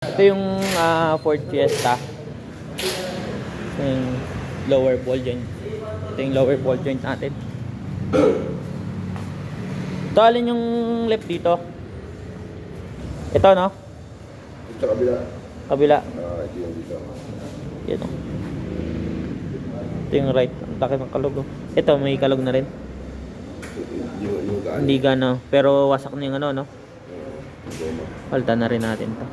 Ito yung Ford Fiesta. Ito yung lower ball joint. Ito yung lower ball joint natin. Ito, alin yung left dito? Ito, no? Ito kabila. Kabila. Ito yung dito. Yan, oh. Ito yung right. Ang laki ng kalog, oh. Ito, may kalog na rin. Yung gaan. Hindi gana. Pero wasak na yung ano, no? Goma. Palta na rin natin to.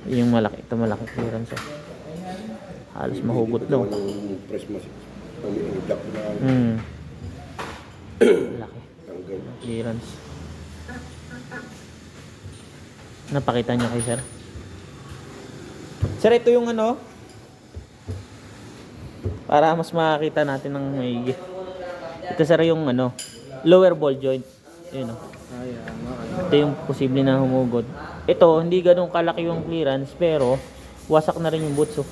Yung malaki. Ito malaki clearance, oh. Halos mahugot, no? Yung press mo. Yung jack na. Laki. Tanggal. Clearance. Napakita niyo kay sir. Sir, ito yung ano? Para mas makakita natin ng maigi. Ito sir yung ano, lower ball joint. Yun, oh. Ito yung posible na humugod. Ito, hindi ganun kalaki yung clearance, pero wasak na rin yung boots, oh.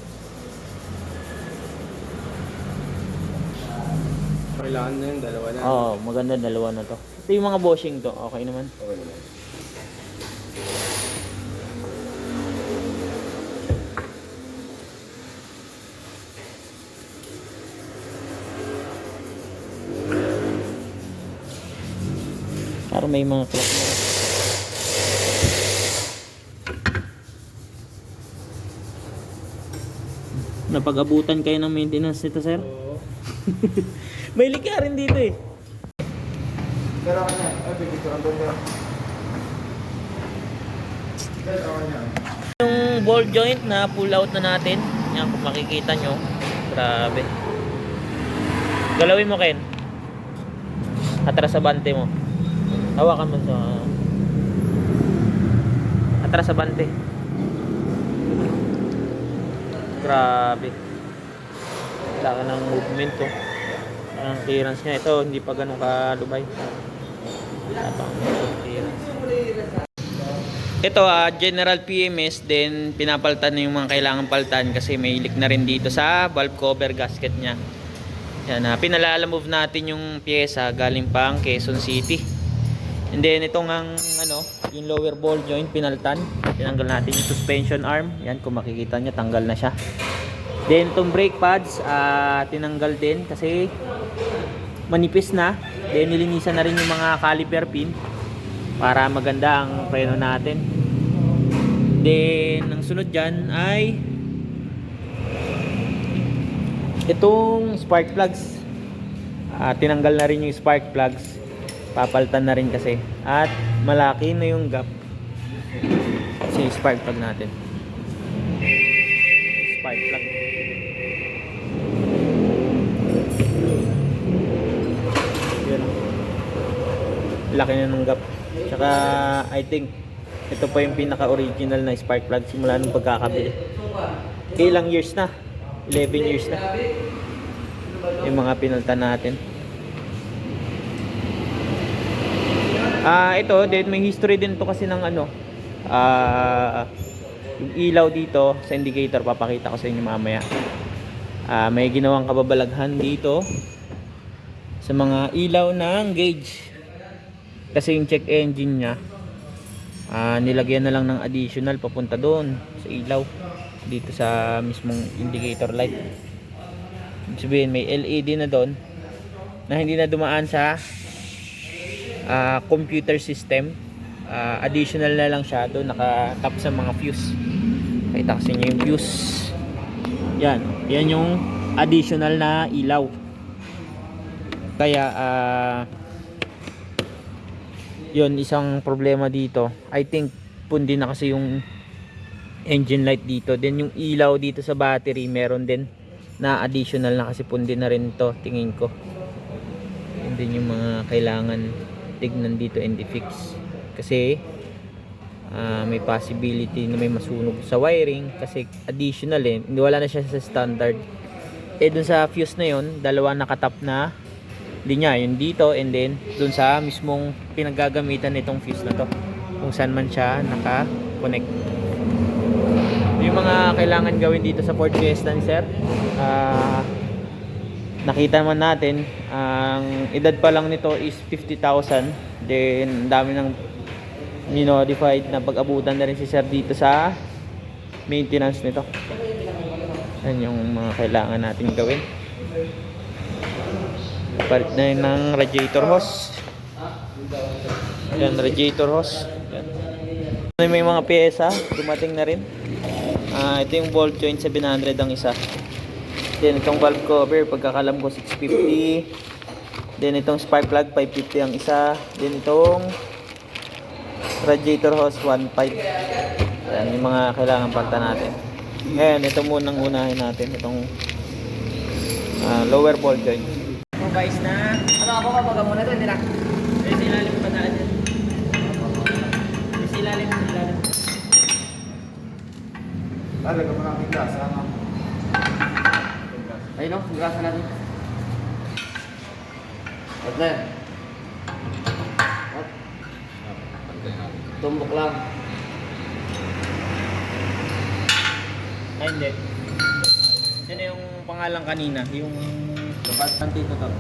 Kailangan na yung dalawa na. Oo, maganda dalawa na to. Ito yung mga bushing to, okay naman. Okay naman. Para may mga clock na. Napag-abutan kayo ng maintenance nito, sir? Oo. May lika rin dito eh. Pero ako niya. Ay, bigito ang doon niya. Pero ako niya. Yung ball joint na pull out na natin. Yan, kung makikita nyo. Grabe. Galawin mo, Ken. Atras sa bante mo. Hawakan mo sa... Atras sa bante. Grabe. Wala ka ng movement to. Ang clearance niya. Ito, hindi pa ganun kalubay. Wala pa ang clearance. Ito, general PMS, then pinapaltan na yung mga kailangan paltan kasi may leak na rin dito sa valve cover gasket niya. Yan, pinalalamove natin yung pyesa galing pang Quezon City. And then itong ang ano, yung lower ball joint pinaltan. Tinanggal natin yung suspension arm. Yan, kung makikita niyo, tanggal na siya. Then itong brake pads, tinanggal din kasi manipis na. Then nilinisan na rin yung mga caliper pin para maganda ang preno natin. Then ang sunod dyan ay itong spark plugs. Tinanggal na rin yung spark plugs, papalitan na rin kasi, at malaki na yung gap sa spark plug natin. Spark plug, yun, laki na ng gap. Tsaka I think ito pa yung pinaka original na spark plug simula nung pagkakabili. Ilang years na, 11 years na yung mga pinaltan natin. Ito din, may history din to kasi ng ano, yung ilaw dito sa indicator, papakita ko sa inyo mamaya. May ginawang kababalaghan dito sa mga ilaw ng gauge kasi yung check engine nya, nilagyan na lang ng additional papunta doon sa ilaw dito sa mismong indicator light. Ibig sabihin may LED na doon na hindi na dumaan sa computer system. Additional na lang siya doon, nakatap sa mga fuse. Pakita kasi nyo yung fuse. Yan yung additional na ilaw. Kaya yun, isang problema dito. I think pundi na kasi yung engine light dito. Then yung ilaw dito sa battery meron din na additional na kasi pundi na rin to, tingin ko. And then yung mga kailangan tignan dito and i-fix kasi may possibility na may masunog sa wiring kasi additional hindi, wala na siya sa standard. Dun sa fuse na yun, dalawa nakatap na linya, yun dito and then dun sa mismong pinaggagamitan nitong fuse na to, kung saan man siya naka-connect. Yung mga kailangan gawin dito sa Ford Fiesta ni sir, nakita man natin ang edad pa lang nito is 50,000. Then dami ng Minodified na pag-abutan na rin si sir dito sa maintenance nito. Yan yung mga kailangan natin gawin. Palit na yun ng radiator hose. Yan, radiator hose. Yan. May mga pyesa, dumating na rin. Ito yung ball joint 700 ang isa. Then itong valve cover, pagkakalam ko 650. Then itong spark plug 550 ang isa. Then itong radiator hose 1.5. Yan yung mga kailangan palitan natin. Ngayon, ito munang unahin natin. Itong lower ball joint. Guys na. Ano ako kapag muna ito, hindi na. May silalim pa daan yan. May silalim. Lagyan mo ng gas. Ayun o, grasa natin. At na yan. At. Tumbok lang. Ay, hindi. Yan na yung pangalan kanina. Yung antito to.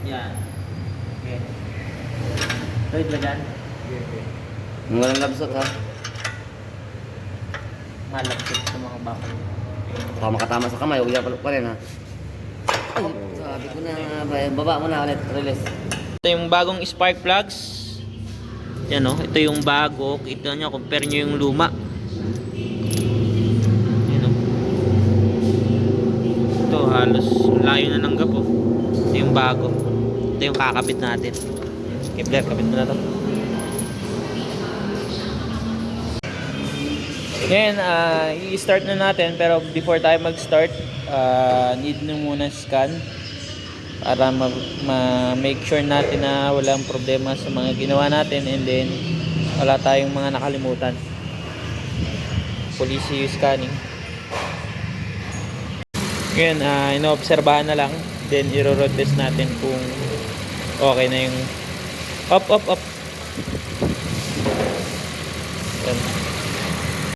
Yan. Okay. Wait ba dyan? Walang labsot ha. Malapit sa mga baka. Baka makatama sa kamay, huwag yan pa rin ha. Ay, sabi ko na, baba mo na ulit, release. Ito yung bagong spark plugs. Yan o, ito yung bago. Kita nyo, compare nyo yung luma. Yan o. Ito halos layo na ng gapo. Ito yung bago. Ito yung kakabit natin. Kepler, kapit mo na to. Ngayon, i-start na natin, pero before tayo mag-start, need nyo muna scan para ma-make sure natin na walang problema sa mga ginawa natin, and then wala tayong mga nakalimutan. Policy scanning. Ngayon, ino-obserbahan na lang, then i-road test natin kung okay na yung up. Yan.